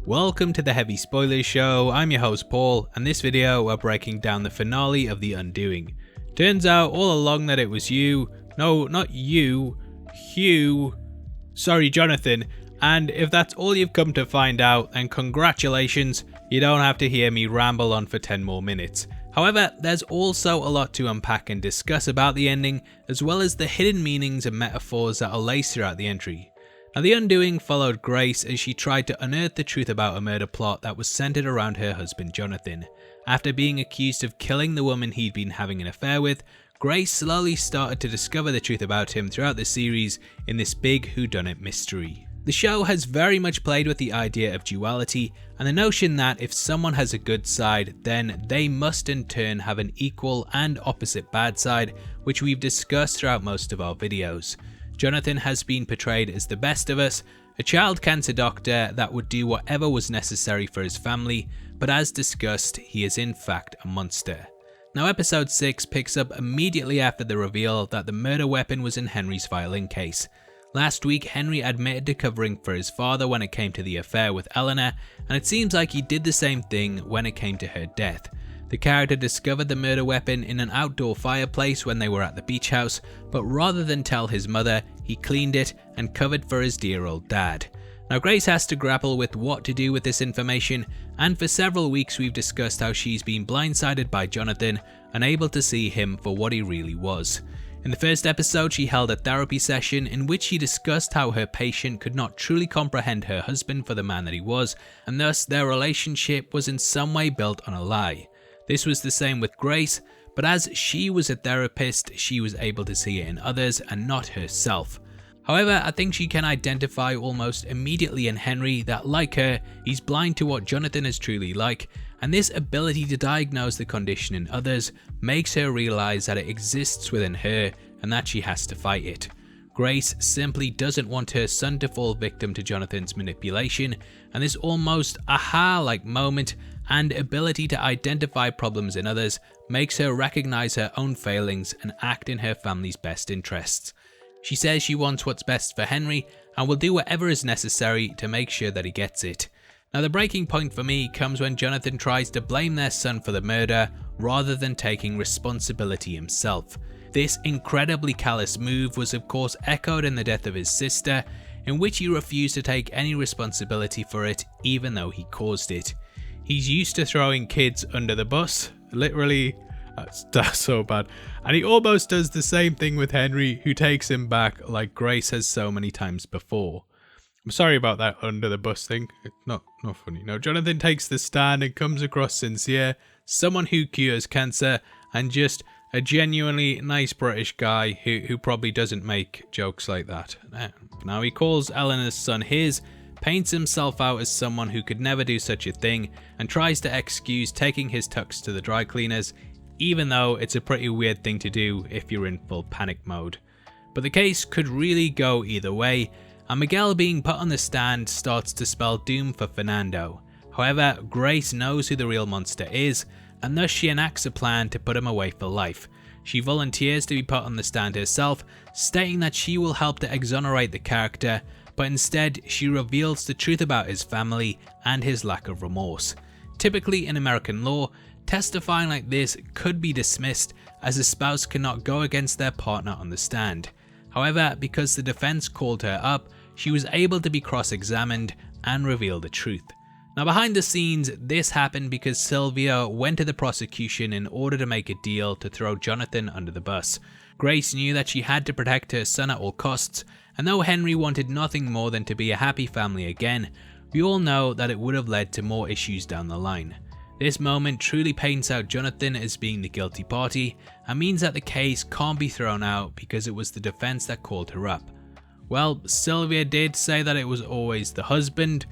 Welcome to the Heavy Spoilers Show. I'm your host Paul, and this video we're breaking down the finale of The Undoing. Turns out all along that it was you, no, not you, Hugh, sorry Johnathan, and if that's all you've come to find out, then congratulations, you don't have to hear me ramble on for 10 more minutes. However, there's also a lot to unpack and discuss about the ending, as well as the hidden meanings and metaphors that are laced throughout the entry. Now, The Undoing followed Grace as she tried to unearth the truth about a murder plot that was centered around her husband Johnathan. After being accused of killing the woman he'd been having an affair with, Grace slowly started to discover the truth about him throughout the series in this big whodunit mystery. The show has very much played with the idea of duality and the notion that if someone has a good side, then they must in turn have an equal and opposite bad side, which we've discussed throughout most of our videos. Johnathan has been portrayed as the best of us, a child cancer doctor that would do whatever was necessary for his family, but as discussed, he is in fact a monster. Now episode 6 picks up immediately after the reveal that the murder weapon was in Henry's violin case. Last week, Henry admitted to covering for his father when it came to the affair with Eleanor, and it seems like he did the same thing when it came to her death. The character discovered the murder weapon in an outdoor fireplace when they were at the beach house, but rather than tell his mother, he cleaned it and covered for his dear old dad. Now Grace has to grapple with what to do with this information, and for several weeks we've discussed how she's been blindsided by Johnathan, unable to see him for what he really was. In the first episode, she held a therapy session in which she discussed how her patient could not truly comprehend her husband for the man that he was, and thus their relationship was in some way built on a lie. This was the same with Grace, but as she was a therapist, she was able to see it in others and not herself. However, I think she can identify almost immediately in Henry that, like her, he's blind to what Johnathan is truly like, and this ability to diagnose the condition in others makes her realize that it exists within her and that she has to fight it. Grace simply doesn't want her son to fall victim to Johnathan's manipulation, and this almost aha-like moment and ability to identify problems in others makes her recognize her own failings and act in her family's best interests. She says she wants what's best for Henry and will do whatever is necessary to make sure that he gets it. Now the breaking point for me comes when Johnathan tries to blame their son for the murder rather than taking responsibility himself. This incredibly callous move was of course echoed in the death of his sister, in which he refused to take any responsibility for it even though he caused it. He's used to throwing kids under the bus, literally, that's so bad. And he almost does the same thing with Henry, who takes him back like Grace has so many times before. I'm sorry about that under the bus thing, it's not funny. No, Johnathan takes the stand and comes across sincere, someone who cures cancer, and just a genuinely nice British guy who probably doesn't make jokes like that. Now he calls Eleanor's son his, paints himself out as someone who could never do such a thing, and tries to excuse taking his tux to the dry cleaners, even though it's a pretty weird thing to do if you're in full panic mode. But the case could really go either way, and Miguel being put on the stand starts to spell doom for Fernando. However, Grace knows who the real monster is, and thus she enacts a plan to put him away for life. She volunteers to be put on the stand herself, stating that she will help to exonerate the character, but instead she reveals the truth about his family and his lack of remorse. Typically in American law, testifying like this could be dismissed as a spouse cannot go against their partner on the stand. However, because the defense called her up, she was able to be cross-examined and reveal the truth. Now behind the scenes, this happened because Sylvia went to the prosecution in order to make a deal to throw Johnathan under the bus. Grace knew that she had to protect her son at all costs, and though Henry wanted nothing more than to be a happy family again, we all know that it would have led to more issues down the line. This moment truly paints out Johnathan as being the guilty party, and means that the case can't be thrown out because it was the defense that called her up. Well, Sylvia did say that it was always the husband,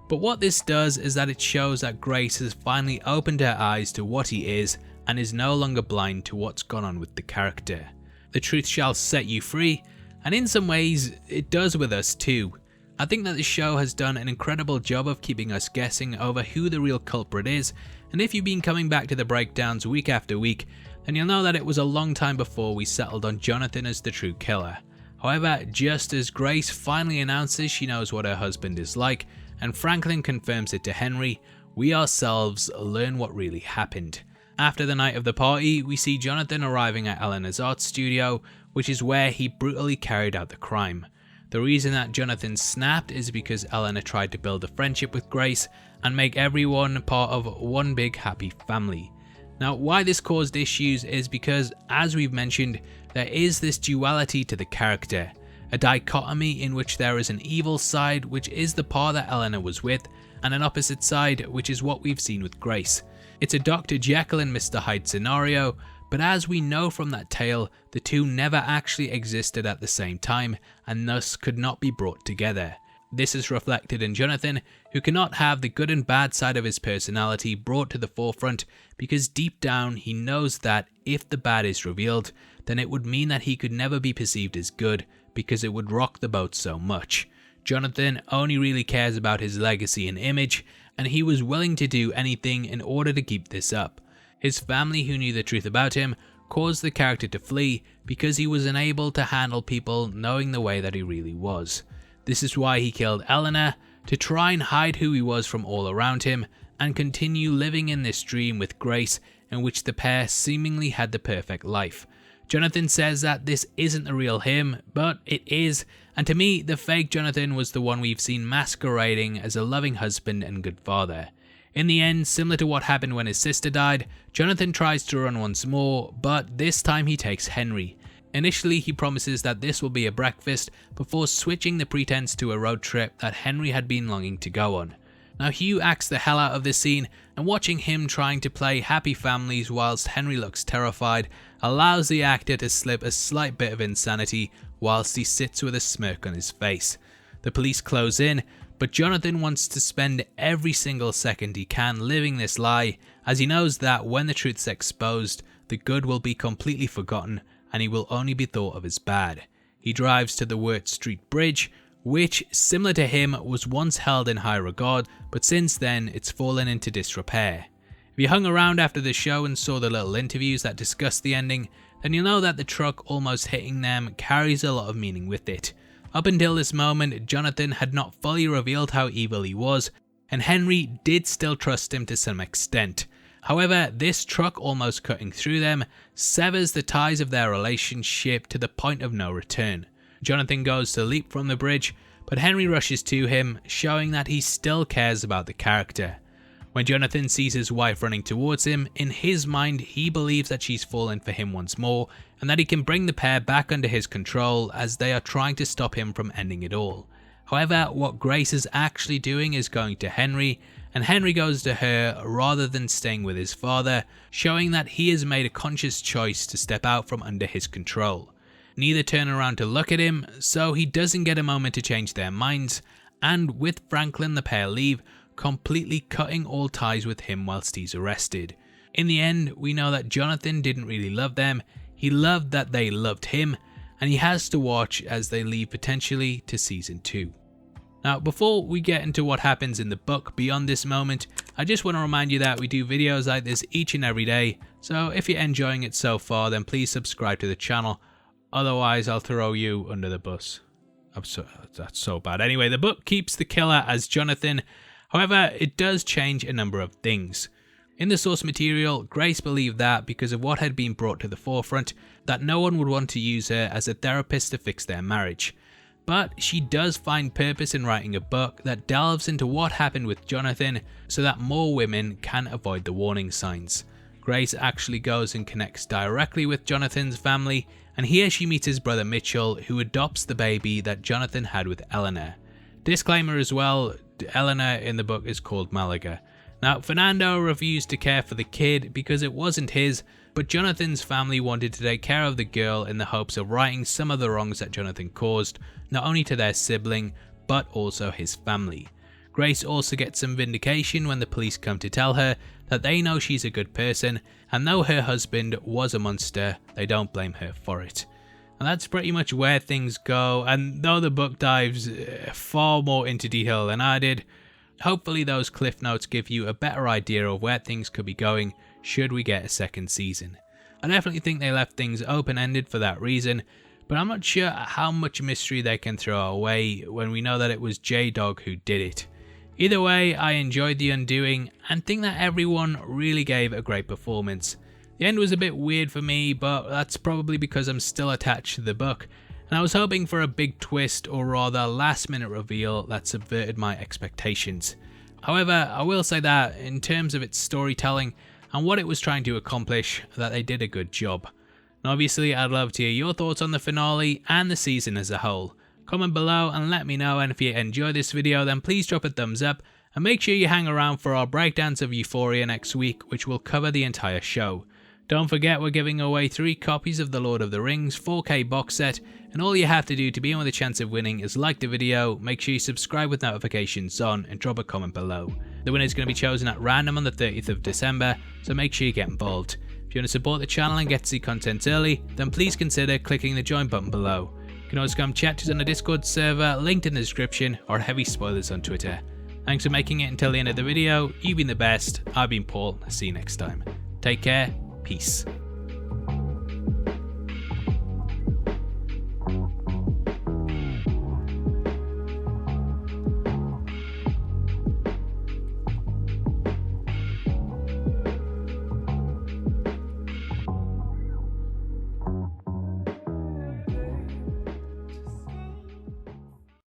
but what this does is that it shows that Grace has finally opened her eyes to what he is and is no longer blind to what's gone on with the character. The truth shall set you free, and in some ways it does with us too. I think that the show has done an incredible job of keeping us guessing over who the real culprit is, and if you've been coming back to the breakdowns week after week, then you'll know that it was a long time before we settled on Johnathan as the true killer. However, just as Grace finally announces she knows what her husband is like, and Franklin confirms it to Henry, we ourselves learn what really happened. After the night of the party, we see Johnathan arriving at Eleanor's art studio, which is where he brutally carried out the crime. The reason that Johnathan snapped is because Eleanor tried to build a friendship with Grace and make everyone part of one big happy family. Now, why this caused issues is because, as we've mentioned, there is this duality to the character, a dichotomy in which there is an evil side, which is the part that Eleanor was with, and an opposite side, which is what we've seen with Grace. It's a Dr. Jekyll and Mr. Hyde scenario, but as we know from that tale, the two never actually existed at the same time, and thus could not be brought together. This is reflected in Johnathan, who cannot have the good and bad side of his personality brought to the forefront, because deep down he knows that if the bad is revealed, then it would mean that he could never be perceived as good, because it would rock the boat so much. Johnathan only really cares about his legacy and image, and he was willing to do anything in order to keep this up. His family, who knew the truth about him, caused the character to flee because he was unable to handle people knowing the way that he really was. This is why he killed Eleanor, to try and hide who he was from all around him, and continue living in this dream with Grace, in which the pair seemingly had the perfect life. Johnathan says that this isn't the real him, but it is, and to me, the fake Johnathan was the one we've seen masquerading as a loving husband and good father. In the end, similar to what happened when his sister died, Johnathan tries to run once more, but this time he takes Henry. Initially, he promises that this will be a breakfast before switching the pretense to a road trip that Henry had been longing to go on. Now, Hugh acts the hell out of this scene, and watching him trying to play happy families whilst Henry looks terrified allows the actor to slip a slight bit of insanity whilst he sits with a smirk on his face. The police close in, but Johnathan wants to spend every single second he can living this lie, as he knows that when the truth's exposed, the good will be completely forgotten and he will only be thought of as bad. He drives to the Wirt Street Bridge, which, similar to him, was once held in high regard, but since then it's fallen into disrepair. If you hung around after the show and saw the little interviews that discuss the ending, then you'll know that the truck almost hitting them carries a lot of meaning with it. Up until this moment, Johnathan had not fully revealed how evil he was, and Henry did still trust him to some extent. However, this truck almost cutting through them severs the ties of their relationship to the point of no return. Johnathan goes to leap from the bridge, but Henry rushes to him, showing that he still cares about the character. When Johnathan sees his wife running towards him, in his mind he believes that she's fallen for him once more, and that he can bring the pair back under his control as they are trying to stop him from ending it all. However, what Grace is actually doing is going to Henry, and Henry goes to her rather than staying with his father, showing that he has made a conscious choice to step out from under his control. Neither turn around to look at him, so he doesn't get a moment to change their minds, and with Franklin the pair leave, completely cutting all ties with him whilst he's arrested. In the end, we know that Johnathan didn't really love them, he loved that they loved him, and he has to watch as they leave potentially to season 2. Now, before we get into what happens in the book beyond this moment, I just want to remind you that we do videos like this each and every day, so if you're enjoying it so far, then please subscribe to the channel, otherwise I'll throw you under the bus. That's so bad. Anyway, the book keeps the killer as Johnathan, however, it does change a number of things. In the source material, Grace believed that because of what had been brought to the forefront, that no one would want to use her as a therapist to fix their marriage. But she does find purpose in writing a book that delves into what happened with Johnathan so that more women can avoid the warning signs. Grace actually goes and connects directly with Johnathan's family, and here she meets his brother Mitchell, who adopts the baby that Johnathan had with Eleanor. Disclaimer as well, Eleanor in the book is called Malaga. Now, Fernando refused to care for the kid because it wasn't his, but Johnathan's family wanted to take care of the girl in the hopes of righting some of the wrongs that Johnathan caused, not only to their sibling, but also his family. Grace also gets some vindication when the police come to tell her that they know she's a good person, and though her husband was a monster, they don't blame her for it. And that's pretty much where things go, and though the book dives far more into detail than I did, hopefully those cliff notes give you a better idea of where things could be going should we get a second season. I definitely think they left things open-ended for that reason, but I'm not sure how much mystery they can throw away when we know that it was J-Dog who did it. Either way, I enjoyed The Undoing and think that everyone really gave a great performance. The end was a bit weird for me, but that's probably because I'm still attached to the book, and I was hoping for a big twist or rather last minute reveal that subverted my expectations. However, I will say that in terms of its storytelling and what it was trying to accomplish, that they did a good job. And obviously I'd love to hear your thoughts on the finale and the season as a whole. Comment below and let me know, and if you enjoyed this video then please drop a thumbs up and make sure you hang around for our breakdowns of Euphoria next week, which will cover the entire show. Don't forget we're giving away 3 copies of the Lord of the Rings 4K box set, and all you have to do to be in with a chance of winning is like the video, make sure you subscribe with notifications on, and drop a comment below. The winner is going to be chosen at random on the 30th of December, so make sure you get involved. If you want to support the channel and get to see content early, then please consider clicking the join button below. You can always come chat to us on the Discord server, linked in the description, or Heavy Spoilers on Twitter. Thanks for making it until the end of the video, you've been the best, I've been Paul, see you next time. Take care, peace.